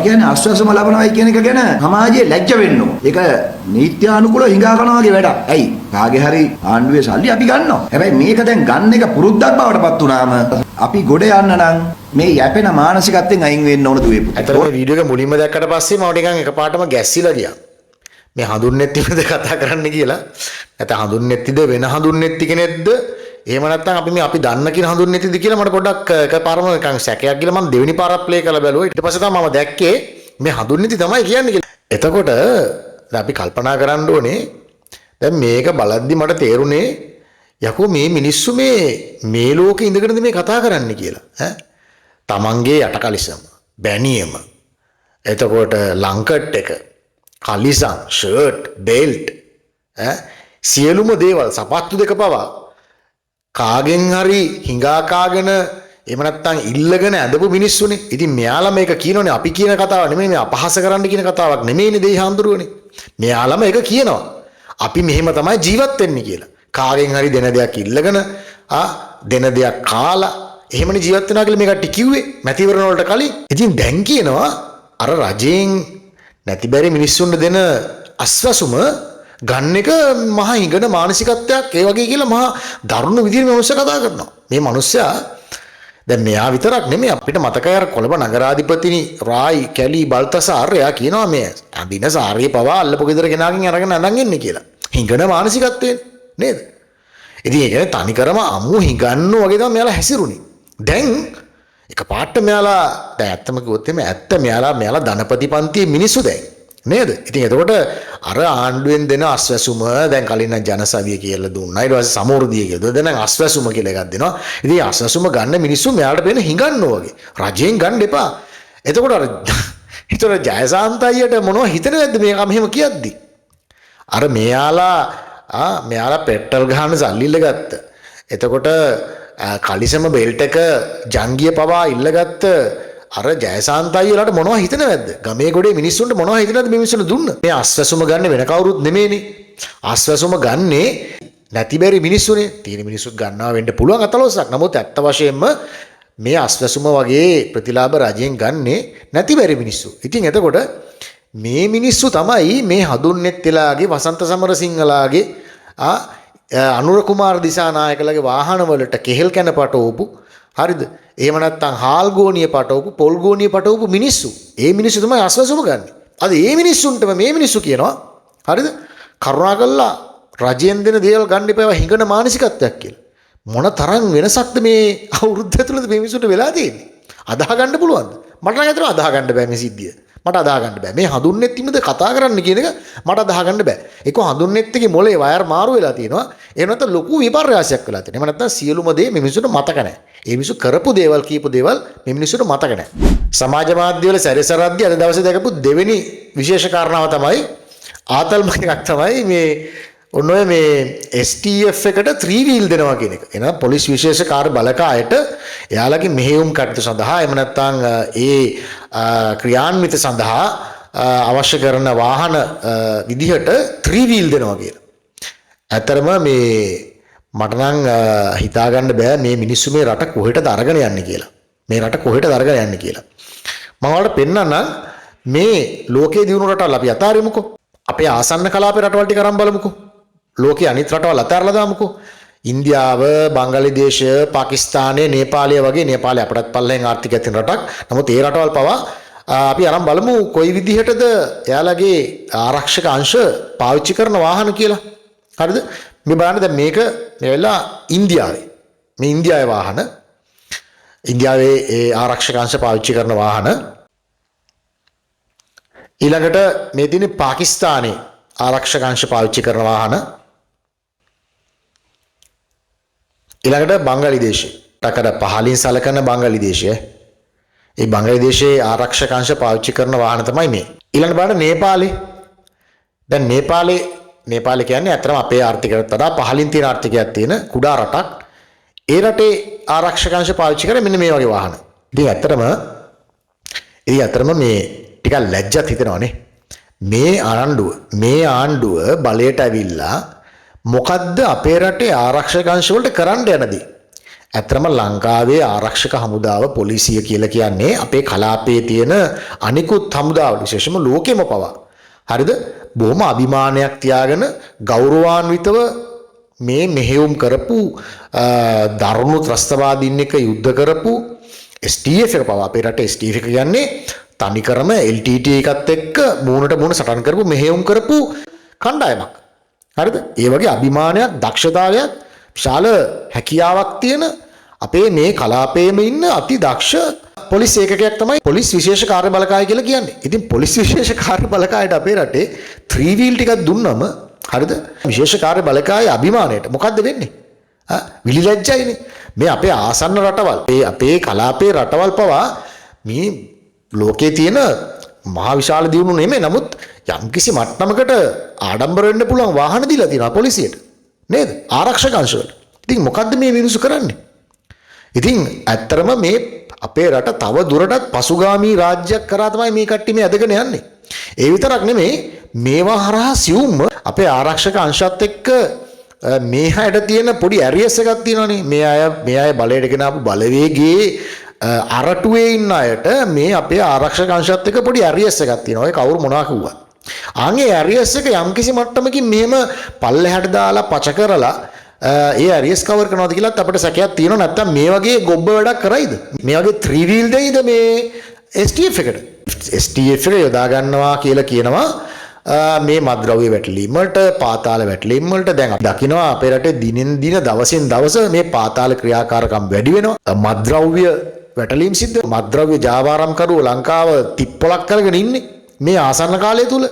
කියන්නේ ආශ්වාසම ලබනවායි කියන එක ගැන සමාජයේ ලැජ්ජ වෙන්න ඕන. ඒක නීත්‍යානුකූලව හිඟා කරනවා වගේ වැඩක්. ඇයි? කාගේ හරි ආණ්ඩුවේ සල්ලි අපි ගන්නවා. හැබැයි මේක දැන් ගන්න එක පුරුද්දක් බවට පත් වුණාම අපි ගොඩ යන්න නම් මේ යැපෙන මානසිකත්වයෙන් අයින් වෙන්න ඕන දුවේ පුතේ. අතන මේ වීඩියෝ එක මුලින්ම දැක්කට පස්සේ මම ටිකක් එකපාරටම ගැස්සිලා ගියා. මේ හඳුන්නෙත්තිද කතා කරන්න කියලා. නැත්නම් හඳුන්නෙත්තිද වෙන හඳුන්නෙත්ති කෙනෙක්ද? එහෙම නැත්නම් අපි මේ අපි දන්න කියන හඳුන්නෙත්තිද කියලා මට පොඩ්ඩක් එකපාරම නිකන් සැකයක් ගිහලා මම දෙවෙනි පාරක් ප්ලේ කරලා බැලුවා. ඊට පස්සේ තමයි මම දැක්කේ මේ හඳුන්නෙත්ති තමයි කියන්නේ කියලා. එතකොට දැන් අපි කල්පනා කරන්න ඕනේ දැන් මේක බලද්දි මට තේරුනේ යකෝ මේ මිනිස්සු මේ ලෝකේ ඉඳගෙනද මේ කතා කරන්නේ කියලා. ඈ තමන්ගේ යටකලිසම බැනියම එතකොට ලංකට් එක කලිසම් ෂර්ට් බෙල්ට් සියලුම දේවල් සපත්තු දෙක පවා කාගෙන් හරි හිඟා කාගෙන එහෙම නැත්නම් ඉල්ලගෙන ඇදපු මිනිස්සුනේ. ඉතින් මෙයාලා මේක කියනෝනේ අපි කියන කතාව නෙමෙයි මේ අපහාස කරන්න කියන කතාවක් නෙමෙයිනේ දෙයි හාමුදුරුවනේ. මෙයාලම ඒක කියනවා. අපි මෙහෙම තමයි ජීවත් වෙන්නේ කියලා. කාගෙන් හරි දෙන දෙයක් ඉල්ලගෙන දෙන දෙයක් කාලා එහෙමනේ ජීවත් වෙනවා කියලා මේ කට්ටිය කිව්වේ මැතිවරණ වලට කලින්. ඉතින් දැන් කියනවා අර රජයෙන් නැති බැරි මිනිස්සුන්ට දෙන අස්වැසුම ගන්න එක මහා හිඟන මානසිකත්වයක් ඒ වගේ කියලා මහා දරුණු විදිහට මේ මිනිස්සු කතා කරනවා. මේ මිනිස්සයා දැන් මෙයා විතරක් නෙමෙයි අපිට මතකයි අර කොළඹ නගරාධිපතිනි රායි කැලි බල්තසාර් එයා කියනවා මේ අඳින සාරිය පවා අල්ලපු ගෙදර කෙනාගෙන් අරගෙන අඳන් එන්නේ කියලා. හිඟන මානසිකත්වයෙන් නේද? ඉතින් ඒ කියන්නේ තනිකරම අමු හිඟන්නෝ වගේ තමයි මෙයාලා හැසිරුනේ. දැන් එකපාරට මෙයාලා දැන් ඇත්තම කිව්වොත් එimhe ඇත්ත මෙයාලා ධනපති පන්තියේ මිනිස්සු දැන් නේද? ඉතින් එතකොට අර ආණ්ඩුවෙන් දෙන අස්වැසුම දැන් කලින් නම් ජනසවිය කියලා දුන්නා. ඊට පස්සේ සමෘද්ධිය කියලා. දැන් අස්වැසුම කියලා එකක් දෙනවා. ඉතින් අස්වැසුම ගන්න මිනිස්සු මෙයාලට පේන හිඟන්නෝ වගේ. රජයෙන් ගන්න එපා. එතකොට අර හිතන ජයසාන්ත අයියට මොනව හිතන්නේ නැද්ද මේක මෙහෙම කියද්දි? අර මෙයාලා පෙට්‍රල් ගහන්න සල්ලි ඉල්ලගත්ත. එතකොට කලිසම බෙල්ට් එක ජංගිය පවා ඉල්ලගත්ත අර ජයසාන්ත අයියලාට මොනව හිතනවද? ගමේ ගොඩේ මිනිස්සුන්ට මොනව හිතනවද මේ මිනිස්සුන්ට දුන්න? මේ අස්වැසුම ගන්න වෙන කවුරුත් නෙමෙයිනේ. අස්වැසුම ගන්නේ නැති බැරි මිනිස්සුනේ. තියෙන මිනිස්සුත් ගන්නවා වෙන්න පුළුවන් අතලොස්සක්. නමුත් ඇත්ත වශයෙන්ම මේ අස්වැසුම වගේ ප්‍රතිලාභ රජයෙන් ගන්නේ නැති බැරි මිනිස්සු. ඉතින් එතකොට මේ මිනිස්සු තමයි මේ හඳුන්නෙත්තිලාගේ වසන්ත සමරසිංහලාගේ අනුර කුමාර දිසානායකලගේ වාහනවලට කෙහෙල් කැන පටවපු හරිද? එහෙම නැත්නම් හාල් ගෝණිය පටවපු පොල් ගෝණිය පටවපු මිනිස්සු. ඒ මිනිස්සු තමයි අස්වැසුම ගන්න. අද ඒ මිනිස්සුන්ටම මේ මිනිස්සු කියනවා හරිද? කරුණාකරලා රජයෙන් දෙන දේවල් ගන්න එපා හිඟන මානසිකත්වයක් කියලා. මොන තරම් වෙනසක්ද මේ අවුරුද්ද ඇතුළත මේ මිනිස්සුන්ට වෙලා තියෙන්නේ? අදාහ ගන්න පුළුවන්ද? මට නම් හිතෙනවා අදාහ ගන්න බෑ මේ සිද්ධිය. මට අදාහ ගන්න බෑ. මේ හඳුන්නෙත්තිමද කතා කරන්න කියන එක මට අදාහ ගන්න බෑ. ඒක හඳුන්නෙත්තිගේ මොලේ වයර් මාරු වෙලා තියෙනවා. එහෙම නැත්නම් ලොකු විපර්යාසයක් වෙලා තියෙනවා. එහෙම නැත්නම් සියලුම දේ මේ මිනිස්සුන්ට මතක නැහැ. ඒ මිනිස්සු කරපු දේවල් කියපු දේවල් මේ මිනිස්සුන්ට මතක නැහැ. සමාජ මාධ්‍ය වල සැරිසරද්දී අද දවසේ දැකපු දෙවෙනි විශේෂ කාරණාව තමයි ආතල්ම එකක් තමයි මේ ඔන්න ඔය මේ STF එකට 3 wheel දෙනවා කියන එක. එහෙනම් පොලිස් විශේෂ කාර්ය බලකායට එයාලගේ මෙහෙයුම් කටයුතු සඳහා එහෙම නැත්නම් ඒ ක්‍රියාන්විත සඳහා අවශ්‍ය කරන වාහන විදිහට 3 wheel දෙනවා කියලා. ඇත්තරම මේ මට නම් හිතා ගන්න බෑ මේ මිනිස්සු මේ රට කොහෙටද අරගෙන යන්නේ කියලා. මේ රට කොහෙටද අරගෙන යන්නේ කියලා. මම ඔයාලට පෙන්නන්නම් මේ ලෝකයේ දියුණු රටවල් අපි අතාරිමුකෝ. අපේ ආසන්න කලාපේ රටවල් ටික අරන් බලමුකෝ. ලෝකයේ අනිත් රටවල් අතාරලා දාමුකෝ. ඉන්දියාව, බංග්ලාදේශය, පාකිස්තානය, නේපාලය වගේ නේපාලය අපටත් පල්ලෙන් ආර්ථිකය තියෙන රටක්. නමුත් ඒ රටවල් පවා අපි අරන් බලමු කොයි විදිහටද එයාලගේ ආරක්ෂක අංශ පාවිච්චි කරන වාහන කියලා. හරිද? මේ බලන්න දැන් මේක වෙලා ඉන්දියාවේ. මේ ඉන්දියාවේ වාහන. ඉන්දියාවේ ඒ ආරක්ෂක අංශ පාවිච්චි කරන වාහන. ඊළඟට මේ තියෙන්නේ පාකිස්තානයේ ආරක්ෂක අංශ පාවිච්චි කරන වාහන. ඊළඟට බංග්ලාදේශයේ රටකට පහලින් සලකන බංග්ලාදේශය. ඒ බංග්ලාදේශයේ ආරක්ෂක අංශ පාවිච්චි කරන වාහන තමයි මේ. ඊළඟට බලන්න නේපාලේ. දැන් නේපාලේ කියන්නේ අතරම අපේ ආර්ථිකයට වඩා පහලින් තියෙන ආර්ථිකයක් තියෙන කුඩා රටක්. ඒ රටේ ආරක්ෂක අංශ පාවිච්චි කරන්නේ මෙන්න මේ වගේ වාහන. ඉතින් ඇත්තටම මේ ටිකක් ලැජ්ජත් හිතෙනවානේ. මේ ආණ්ඩුව බලයට ඇවිල්ලා මොකද්ද අපේ රටේ ආරක්ෂක අංශ වලට කරන්න යනදී? ඇත්තම ලංකාවේ ආරක්ෂක හමුදාව පොලිසිය කියලා කියන්නේ අපේ කලාපයේ තියෙන අනිකුත් හමුදාවල විශේෂම ලෝකෙම පවා. හරිද? බොහොම අභිමානයක් තියාගෙන ගෞරවාන්විතව මේ මෙහෙයුම් කරපු දරුණු ත්‍රස්තවාදීන් එක්ක යුද්ධ කරපු STF එක පවා අපේ රටේ STF එක කියන්නේ තනිකරම LTT එකත් එක්ක මූණට මූණ සටන් කරපු මෙහෙයුම් කරපු කණ්ඩායමක්. හරිද? ඒ වගේ අභිමානයක්, දක්ෂතාවයක්, විශාල හැකියාවක් තියෙන අපේ මේ කලාපයේම ඉන්න අති දක්ෂ පොලිස් ඒකකයක් තමයි පොලිස් විශේෂ කාර්ය බලකාය කියලා කියන්නේ. ඉතින් පොලිස් විශේෂ කාර්ය බලකායට අපේ රටේ 3 wheel ටිකක් දුන්නම හරිද? විශේෂ කාර්ය බලකායේ අභිමානයට මොකද්ද වෙන්නේ? විලිලැජ්ජයිනේ. මේ අපේ ආසන්න රටවල්, අපේ කලාපයේ රටවල් පවා මේ ලෝකේ තියෙන මහා විශාල දියුණු නෙමෙයි. නමුත් යම්කිසි මට්ටමකට ආඩම්බර වෙන්න පුළුවන් වාහන දීලා තියෙනවා පොලිසියට. නේද? ආරක්ෂක අංශවල. ඉතින් මොකද්ද මේ මිනිස්සු කරන්නේ? ඉතින් ඇත්තරම මේ අපේ රට තව දුරටත් පසුගාමී රාජ්‍යයක් කරා තමයි මේ කට්ටිය මේ ඇදගෙන යන්නේ. ඒ විතරක් නෙමෙයි මේවා හරහා සියුම්ම අපේ ආරක්ෂක අංශත් එක්ක මේ හැඩ තියෙන පොඩි ඇරියස් එකක් තියෙනවානේ. මේ අය බලයට ගෙන ආපු බලවේගයේ අරටුවේ ඉන්න අයට මේ අපේ ආරක්ෂක අංශත් එක්ක පොඩි ඇරියස් එකක් තියෙනවා. ඒ කවුරු මොනවා කිව්වත්. ආන්ගේ ඇරියස් එක යම්කිසි මට්ටමකින් මෙහෙම පල්ලෙහාට දාලා පච කරලා ඒ ඇරියස් කවර් කරනවාද කියලාත් අපිට සැකයක් තියෙනවා. නැත්තම් මේ වගේ ගොබ්බ වැඩක් කරයිද? මේ වගේ 3 wheel දෙයිද මේ STF එකට? STF එක යොදා ගන්නවා කියලා කියනවා මේ මත්ද්‍රව්‍ය වැටලීම් වලට, පාතාල වැටලීම් වලට. දැන් අපි දකිනවා අපේ රටේ දිනෙන් දින දවසින් දවස මේ පාතාල ක්‍රියාකාරකම් වැඩි වෙනවා. මත්ද්‍රව්‍ය වැටලීම් සිද්ධ වෙනවා. මත්ද්‍රව්‍ය ජාවාරම්කරුවෝ ලංකාව තිප්පොලක් කරගෙන ඉන්නේ මේ ආසන්න කාලය තුල.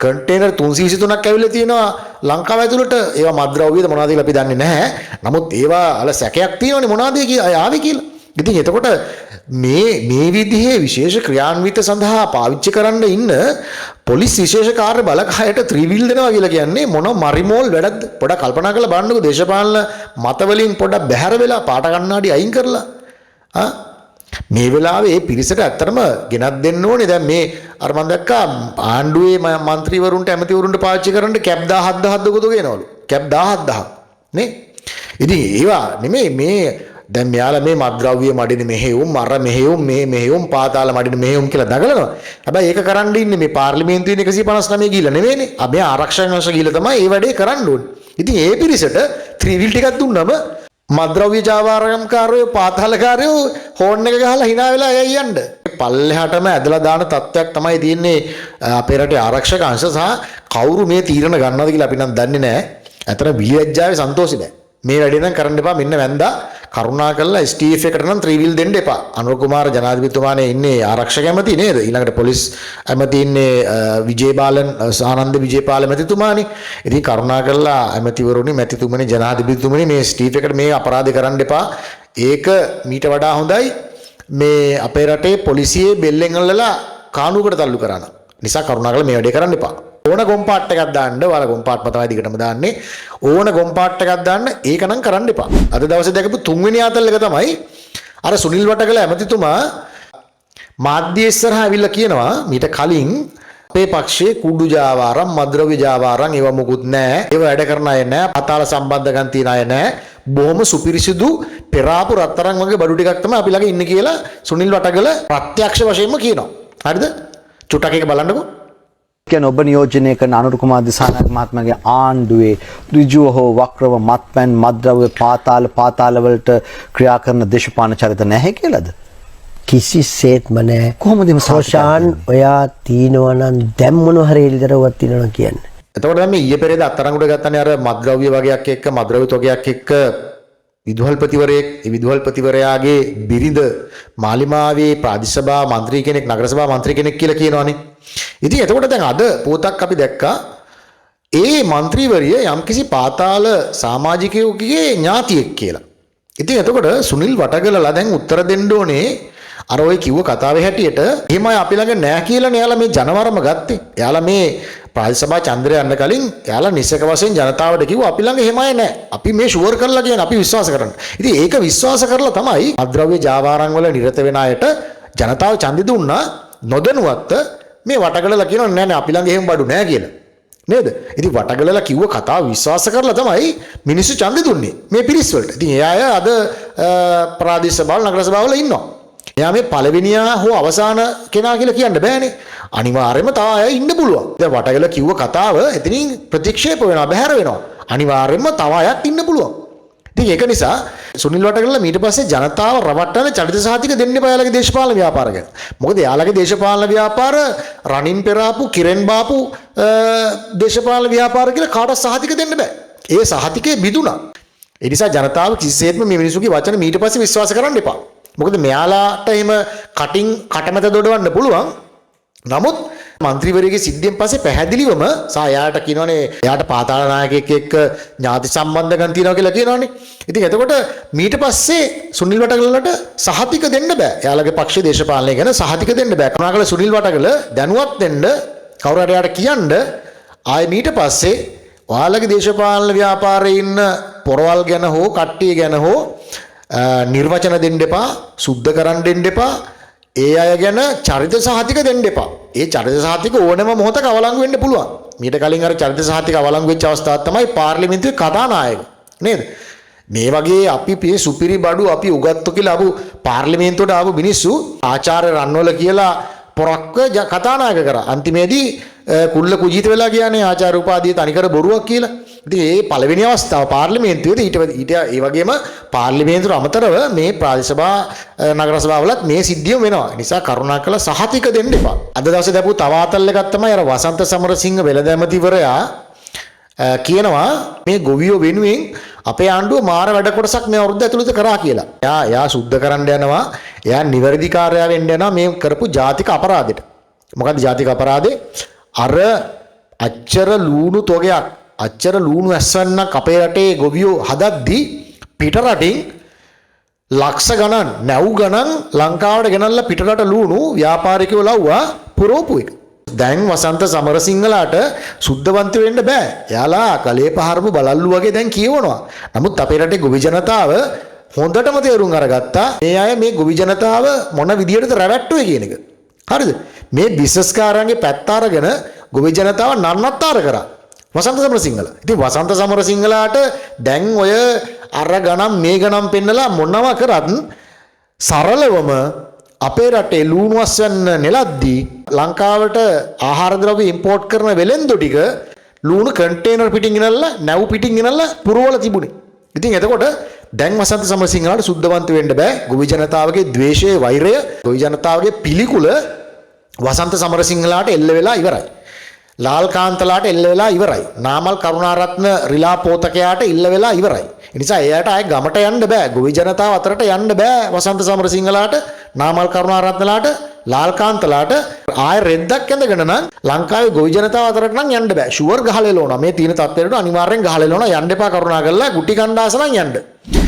කන්ටේනර් 323ක් ඇවිල්ලා තියෙනවා ලංකාව ඇතුළට. ඒවා මත්ද්‍රව්‍යද මොනවද කියලා අපි දන්නේ නැහැ. නමුත් ඒවා අල සැකයක් තියෙනවනේ මොනවද ආවේ කියලා. ඉතින් එතකොට මේ විදිහේ විශේෂ ක්‍රියාන්විත සඳහා පාවිච්චි කරන්න ඉන්න පොලිස් විශේෂ කාර්ය බලකායට 3 wheel දෙනවා කියලා කියන්නේ මොන මරිමෝල් වැඩක්ද? පොඩක් කල්පනා කරලා බලන්නකෝ. දේශපාලන මත වලින් පොඩක් බැහැර වෙලා පාට කණ්ණාඩි අයින් කරලා මේ වෙලාවේ මේ පිරිසට ඇත්තටම ගෙනත් දෙන්න ඕනේ. දැන් මේ අර මම දැක්කා ආණ්ඩුවේ മന്ത്രിවරුන්ට ඇමතිවරුන්ට පාවිච්චි කරන්න කැප් 17000ක් දුකතු ගෙනවලු. කැප් 17000ක් නේ. ඉතින් ඒවා නෙමෙයි මේ දැන් මෙයාලා මේ මත්ද්‍රව්‍ය මඩින මෙහෙයුම්, අර මෙහෙයුම්, මේ මෙහෙයුම්, පාතාල මඩින මෙහෙයුම් කියලා දඟලනවා. හැබැයි ඒක කරන්න ඉන්නේ මේ පාර්ලිමේන්තුවේ 159 ගිහිල්ලා නෙවෙයිනේ. අපි ආරක්ෂක අංශ ගිහිල්ලා තමයි මේ වැඩේ කරන්න ඕනේ. ඉතින් ඒ පිරිසට 3 wheel ටිකක් දුන්නම මත්ද්‍රව්‍ය ජාවාරම්කාරයෝ, පාතාලකාරයෝ හෝන් එක ගහලා hina වෙලා යයි යන්න. පල්ලෙහාටම ඇදලා දාන තත්ත්වයක් තමයි තියෙන්නේ අපේ රටේ ආරක්ෂක අංශ සහ කවුරු මේ තීරණ ගන්නවද කියලා අපි නම් දන්නේ නැහැ. අතන විලියජ්ජාවේ සන්තෝෂි නැහැ. මේ වැඩේ නම් කරන්න එපා. මෙන්න වැන්දා කරුණාකරලා STF එකට නම් 3 wheel දෙන්න එපා. අනුර කුමාර ජනාධිපතිතුමානේ ඉන්නේ ආරක්ෂක ඇමති නේද? ඊළඟට පොලිස් ඇමති ඉන්නේ විජේබාලන් ආනන්ද විජේපාල මැතිතුමානේ. ඉතින් කරුණාකරලා ඇමතිවරුනි, මැතිතුමනි, ජනාධිපතිතුමනි මේ STF එකට මේ අපරාධ කරන්න එපා. ඒක මීට වඩා හොඳයි මේ අපේ රටේ පොලිසියේ බෙල්ලෙන් අල්ලලා කානුවකට තල්ලු කරන නිසා කරුණාකරලා මේ වැඩේ කරන්න එපා. ඕන ගොම්පාට් එකක් දාන්න. ඔයාලා ගොම්පාට්ම තමයි දිගටම දාන්නේ. ඕන ගොම්පාට් එකක් දාන්න. ඒක නම් කරන්න එපා. අද දවසේ දැකපු තුන්වෙනි ආතල් එක තමයි අර සුනිල් වටකල ඇමතිතුමා මාධ්‍ය ඉස්සරහා ඇවිල්ලා කියනවා මීට කලින් අපේ පක්ෂයේ කුඩු ජාවාරම්, මද්ද්‍රව්‍ය ජාවාරම් ඒව මොකුත් නැහැ. ඒව වැඩ කරන අය නැහැ. පාතාල සම්බන්ධකම් තියන අය නැහැ. බොහොම සුපිරිසිදු පෙරාපු රත්තරන් වගේ බඩු ටිකක් තමයි අපි ළඟ ඉන්නේ කියලා සුනිල් වටකල ප්‍රත්‍යක්ෂ වශයෙන්ම කියනවා. හරිද? චුට්ටක් එක බලන්නකෝ. කියන්නේ ඔබ නියෝජනය කරන අනුර කුමාර දිසානායක මහත්මයාගේ ආණ්ඩුවේ ඍජුව හෝ වක්‍රව මත්පැන්, මත්ද්‍රව්‍ය, පාතාල වලට ක්‍රියා කරන දේශපාලන චරිත නැහැ කියලාද? කිසිසේත්ම නැහැ. කොහොමද මේ රොෂාන් ඔයා තියනවා නම් දැන් මොන හරි එළිදරවක් තියනවා කියන්නේ. එතකොට දැන් මේ ඊයේ පෙරේද අත්අඩංගුවට ගත්තනේ අර මත්ද්‍රව්‍ය වගේක් එක්ක, මත්ද්‍රව්‍ය තොගයක් එක්ක විදුහල්පතිවරයෙක්, ඒ විදුහල්පතිවරයාගේ බිරිඳ මාලිමාවේ ප්‍රාදේශසභා මන්ත්‍රී කෙනෙක්, නගරසභා මන්ත්‍රී කෙනෙක් කියලා කියනවනේ. ඉතින් එතකොට දැන් අද පොතක් අපි දැක්කා ඒ മന്ത്രിවරිය යම්කිසි පාතාල සමාජිකයෙකුගේ ඥාතියෙක් කියලා. ඉතින් එතකොට සුනිල් වටගලලා දැන් උත්තර දෙන්න ඕනේ අර ඔය කිව්ව කතාවේ හැටියට එහෙමයි අපි ළඟ නෑ කියලානේ එයාලා මේ ජනවරම ගත්තේ. එයාලා මේ ප්‍රාදේශසභා ඡන්දය යන්න කලින් එයාලා නිසක වශයෙන් ජනතාවට කිව්වා අපි ළඟ එහෙමයි නෑ. අපි මේ ෂුවර් කරලා කියන අපි විශ්වාස කරන්න. ඉතින් ඒක විශ්වාස කරලා තමයි මත්ද්‍රව්‍ය ජාවාරම් වල නිරත වෙන අයට ජනතාව ඡන්දෙ දුන්නා. නොදැනුවත්ව මේ වටගලලා කියනවා නෑ නෑ අපි ළඟ එහෙම බඩු නෑ කියලා. නේද? ඉතින් වටගලලා කිව්ව කතාව විශ්වාස කරලා තමයි මිනිස්සු ඡන්දෙ දුන්නේ මේ පිරිස් වලට. ඉතින් ඒ අය අද ප්‍රාදේශ සභාවල නගර සභාවල ඉන්නවා. එයා මේ පළවෙනියා හෝ අවසාන කෙනා කියලා කියන්න බෑනේ. අනිවාර්යයෙන්ම තව අය ඉන්න පුළුවන්. දැන් වටගල කිව්ව කතාව එතනින් ප්‍රතික්ෂේප වෙනවා, බැහැර වෙනවා. අනිවාර්යයෙන්ම තව අයත් ඉන්න පුළුවන්. ඉතින් ඒක නිසා සුනිල් වටගල ඊට පස්සේ ජනතාව රවට්ටන චරිත සහතික දෙන්න එපා යාලගේ දේශපාලන ව්‍යාපාර ගැන. මොකද යාලගේ දේශපාලන ව්‍යාපාර රනින් පෙරාපු කිරෙන් බාපු දේශපාලන ව්‍යාපාර කියලා කාටවත් සහතික දෙන්න බෑ. ඒ සහතිකේ බිදුණා. ඒ නිසා ජනතාව කිසිසේත්ම මේ මිනිසුගේ වචන ඊට පස්සේ විශ්වාස කරන්න එපා. මොකද මෙයාලාට එහෙම කටින් කටමැත දොඩවන්න පුළුවන්. නමුත් මන්ත්‍රීවරයෙකුගේ සිද්ධියෙන් පස්සේ පැහැදිලිවම සායාට කියනවනේ එයාට පාතාල නායකයෙක් එක්ක ඥාති සම්බන්ධකම් තියෙනවා කියලා කියනවනේ. ඉතින් එතකොට ඊට පස්සේ සුනිල් වටගලට සහතික දෙන්න බෑ. එයාලගේ පක්ෂයේ දේශපාලනය ගැන සහතික දෙන්න බෑ. කරුණාකර සුනිල් වටගල දැනුවත් වෙන්න කවුරු හරි යාට කියන්න ආයේ ඊට පස්සේ ඔයාලගේ දේශපාලන ව්‍යාපාරයේ ඉන්න පොරවල් ගැන හෝ කට්ටිය ගැන හෝ නිර්වචන දෙන්න එපා, සුද්ධ කරන්න දෙන්න එපා. ඒ අය ගැන චරිත සහතික දෙන්න එපා. ඒ චරිත සහතික ඕනෑම මොහොතක අවලංගු වෙන්න පුළුවන්. මීට කලින් අර චරිත සහතික අවලංගු වෙච්ච අවස්ථාවක් තමයි පාර්ලිමේන්තුවේ කතානායක. නේද? මේ වගේ අපි මේ සුපිරි බඩු අපි උගත්තු කියලා ආපු පාර්ලිමේන්තුවට ආපු මිනිස්සු ආචාර්ය රන්වල කියලා පොරක්ව කතානායක කරා. අන්තිමේදී කුල්ල කුජීත වෙලා කියන්නේ ආචාර්ය උපාධිය තනිකර බොරුවක් කියලා. ඉතින් මේ පළවෙනි අවස්ථාව පාර්ලිමේන්තුවේදී ඊට ඒ වගේම පාර්ලිමේන්තුවට අමතරව මේ ප්‍රාදේශ සභා නගර සභාවලත් මේ සිද්ධියම වෙනවා. ඒ නිසා කරුණාකරලා සහතික දෙන්න එපා. අද දවසේ දැපු තව ආතල් එකක් තමයි අර වසන්ත සමරසිංහ වෙළඳැමතිවරයා කියනවා මේ ගොවියෝ වෙනුවෙන් අපේ ආණ්ඩුව මාර වැඩ කොටසක් මේ අවුරුද්ද ඇතුළත කරා කියලා. එයා සුද්ධ කරන්න යනවා. එයා නිවැරදි කාර්යය වෙන්න යනවා මේ කරපු ජාතික අපරාධෙට. මොකද්ද ජාතික අපරාධේ? අර අච්චර ලූණු තොගයක් අච්චර ලූණු ඇස්වන්නක් අපේ රටේ ගොවියෝ හදද්දී පිට රටින් ලක්ෂ ගණන් නැව් ගණන් ලංකාවට ගෙනල්ලා පිටරට ලූණු ව්‍යාපාරිකයෝ ලව්වා පුරෝපු එක. දැන් වසන්ත සමරසිංහලාට සුද්ධවන්ත වෙන්න බෑ. එයාලා කලේ පහරපු බලල්ලු වගේ දැන් කියවනවා. නමුත් අපේ රටේ ගොවි ජනතාව හොඳටම තේරුම් අරගත්තා මේ අය මේ ගොවි ජනතාව මොන විදියටද රැවට්ටුවේ කියන එක. හරිද? මේ බිස්නස් කාරයන්ගේ පැත්ත අරගෙන ගොවි ජනතාව නන්නත්තර කරා. වසන්ත සමරසිංහල. ඉතින් වසන්ත සමරසිංහලාට දැන් ඔය අර ගණන් මේ ගණන් පෙන්නලා මොනවා කරත් සරලවම අපේ රටේ ලූණු අස්වැන්න නෙලද්දී ලංකාවට ආහාර ද්‍රව්‍ය ඉම්පෝට් කරන වෙලෙන්දු ටික ලූණු කන්ටේනර් පිටින් ගෙනල්ලා නැව් පිටින් ගෙනල්ලා පුරවල තිබුණේ. ඉතින් එතකොට දැන් වසන්ත සමරසිංහලාට සුද්ධවන්ත වෙන්න බෑ. ගොවි ජනතාවගේ ද්වේෂය, වෛරය, ගොවි ජනතාවගේ පිළිකුල වසන්ත සමරසිංහලාට එල්ල වෙලා ඉවරයි. ලාල් කාන්තලාට එල්ල වෙලා ඉවරයි. නාමල් කරුණාරත්න රිලා පෝතකයාට ඉල්ල වෙලා ඉවරයි. ඒ නිසා එයාට ආයේ ගමට යන්න බෑ. ගොවි ජනතාව අතරට යන්න බෑ. වසන්ත සමරසිංහලාට, නාමල් කරුණාරත්නලාට, ලාල් කාන්තලාට ආයේ රෙද්දක් ඇඳගෙන නම් ලංකාවේ ගොවි ජනතාව අතරට නම් යන්න බෑ. ෂුවර් ගහලෙලෝනා. මේ තියෙන තත්ත්වයට අනිවාර්යෙන් ගහලෙලෝනා. යන්න එපා කරුණා කරලා ගුටි කණ්ඩාස නම් යන්න.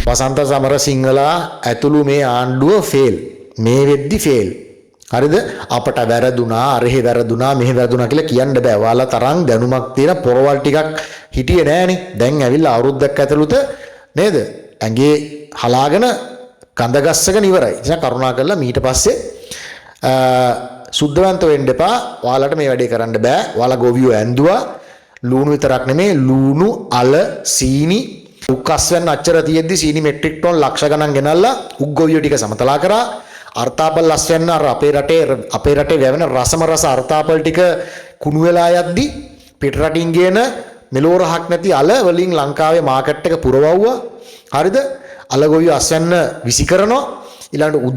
වසන්ත සමරසිංහලා ඇතුළු මේ ආණ්ඩුව ෆේල්. මේ වෙද්දි ෆේල්. හරිද? අපට වැරදුනා, අරහෙ වැරදුනා, මෙහෙ වැරදුනා කියලා කියන්න බෑ. ඔයාලා තරම් දැනුමක් තියෙන පොරවල් ටිකක් හිටියේ නෑනේ. දැන් ඇවිල්ලා අවුරුද්දක් ඇතුළත නේද? ඇඟේ හලාගෙන කඳ ගස්සගෙන ඉවරයි. ඒ නිසා කරුණා කරලා ඊට පස්සේ සුද්ධවන්ත වෙන්න එපා. ඔයාලට මේ වැඩේ කරන්න බෑ. ඔයාලා ගොවියෝ ඇඳුවා. ලූණු විතරක් නෙමේ ලූණු, අල, සීනි, උක්කස්වැන්න අච්චර තියෙද්දි සීනි මෙට්‍රික් ටොන් ලක්ෂ ගණන් ගෙනල්ලා උග්ගොවියෝ ටික සමතලා කරා. අර්ථාපල් ලස්වැන්න අර අපේ රටේ වැවෙන රසම රස අර්ථාපල් ටික කුණු වෙලා යද්දි පිට රටින් ගේන මෙලෝ රහක් නැති අල වලින් ලංකාවේ මාකට් එක පුරවවුවා. හරිද? අල ගොවියෝ අස්වැන්න විසි කරනවා. ඊළඟට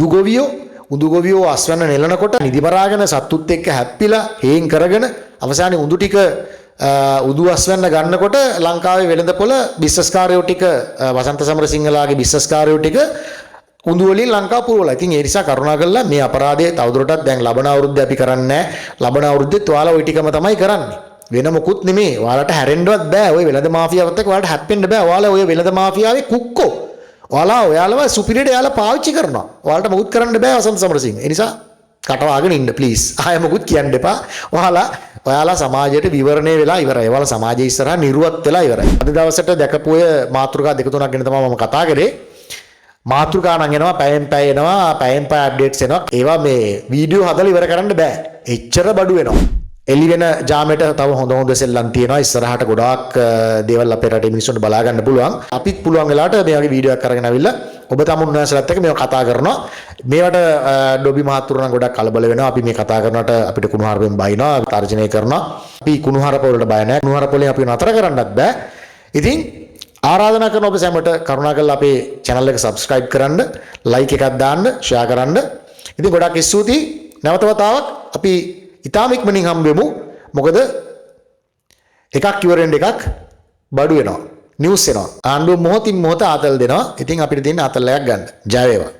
උදු ගොවියෝ අස්වැන්න නෙලනකොට නිදිමරාගෙන සත්තුත් එක්ක හැප්පිලා හේන් කරගෙන අවසානයේ උඳු ටික උදු අස්වැන්න ගන්නකොට ලංකාවේ වෙළඳපොළ බිස්නස්කාරයෝ ටික වසන්ත සමරසිංහලාගේ බිස්නස්කාරයෝ ටික උඳු වලින් ලංකාව පුරවලා. ඉතින් ඒ නිසා කරුණා කරලා මේ අපරාධය තවදුරටත් දැන් ලබන අවුරුද්දේ අපි කරන්නේ නැහැ. ලබන අවුරුද්දෙත් ඔයාලා ওই ටිකම තමයි කරන්නේ. වෙන මොකුත් නෙමෙයි. ඔයාලට හැරෙන්නවත් බෑ. ඔය වෙළඳ මාෆියාවත් එක්ක ඔයාලට හැප්පෙන්න බෑ. ඔයාලා ඔය වෙළඳ මාෆියාවේ කුක්කෝ. ඔයාලව සුපිරියට එයාලා පාවිච්චි කරනවා. ඔයාලට මොකුත් කරන්න බෑ වසන්ත සමරසිංහ. ඒ නිසා කටවාගෙන ඉන්න ප්ලීස්. ආයෙ මොකුත් කියන්න එපා. ඔයාලා සමාජයට විවරණය වෙලා ඉවරයි. ඔයාලා සමාජයේ ඉස්සරහා නිර්වත් වෙලා ඉවරයි. අද දවසට දැකපු ඔය මාතෘකා දෙක තුනක් ගැන තමයි මම කතා කරේ. මාතෘකා නම් එනවා, පැයෙන් පැය එනවා, පැයෙන් පැය අප්ඩේට්ස් එනවා. ඒවා මේ වීඩියෝ හදලා ඉවර කරන්න බෑ. එච්චර බඩු වෙනවා. එළි වෙන ජාමයට තව හොඳ සෙල්ලම් තියෙනවා. ඉස්සරහට ගොඩාක් දේවල් අපේ රටේ මිනිස්සුන්ට බලා ගන්න පුළුවන්. අපිත් පුළුවන් වෙලාවට මේ වගේ වීඩියෝ එකක් අරගෙන අවිල්ලා ඔබ තමුන්නාසලත් එක්ක මේව කතා කරනවා. මේවට ඩොබි මහතුරු නම් ගොඩක් කලබල වෙනවා. අපි මේ කතා කරනකොට අපිට කුණුහරුපෙන් බයිනවා, තර්ජනය කරනවා. අපි කුණුහරුප වලට බය නැහැ. කුණුහරුප වලින් අපි නතර කරන්නත් බෑ. ඉතින් ආරාධනා කරන ඔබ සැමට කරුණාකරලා අපේ channel එක subscribe කරන්න, like එකක් දාන්න, share කරන්න. ඉතින් ගොඩක් ස්තුතියි. නැවත වතාවක් අපි ඉතාම ඉක්මනින් හම්බෙමු. මොකද එකක් ඉවරෙන් එකක් බඩු වෙනවා. නිවුස් එනවා. ආණ්ඩුව මොහොතින් මොහොත ආතල් දෙනවා. ඉතින් අපිට දෙන්න ආතල්ලයක් ගන්න. ජය වේවා.